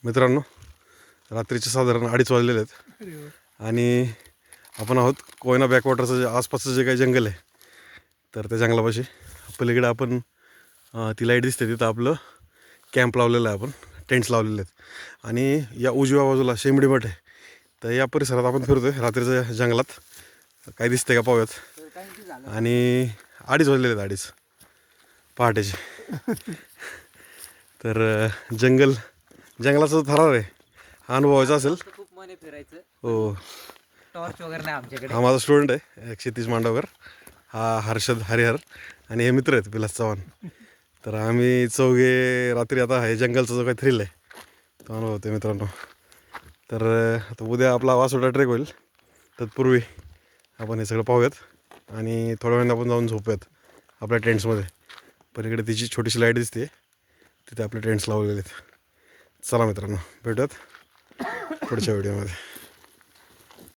मित्रांनो, रात्रीचे साधारण 2:30 वाजलेले आहेत आणि आपण आहोत कोयना बॅकवॉटरचं जे आसपासचं जे काही जंगल आहे तर त्या जंगलापाशी पलीकडे आपण ती लाईट दिसते तिथं आपलं कॅम्प लावलेलं आहे, आपण टेंट्स लावलेले आहेत आणि या उजव्या बाजूला शेंबडी मठ आहे. तर या परिसरात आपण फिरतोय रात्रीच्या जंगलात. काय दिसते का पाहूयात. आणि 2:30 वाजलेले आहेत, 2:30 पहाटेचे. तर जंगलाचा थरार आहे, हा अनुभवायचा असेल. खूप मने फिरायचं. हो, टॉर्च वगैरे नाही आमच्याकडे. हा माझा स्टुडंट आहे क्षितिज मांडवकर, हा हर्षद हरिहर आणि हे मित्र आहेत विलास चव्हाण. तर आम्ही चौघे रात्री आता हे जंगलचा जो काही थ्रिल आहे तो अनुभवतो मित्रांनो. तर आता उद्या आपला वासोटा ट्रेक होईल, तत्पूर्वी आपण हे सगळं पाहूयात आणि थोड्या वेळाने आपण जाऊन झोपूयात आपल्या टेंट्समध्ये. पलीकडे तिची छोटीशी लाईट दिसते, तिथे आपले टेंट्स लावलेले आहेत. चला मित्रांनो, भेटूयात पुढच्या व्हिडिओमध्ये.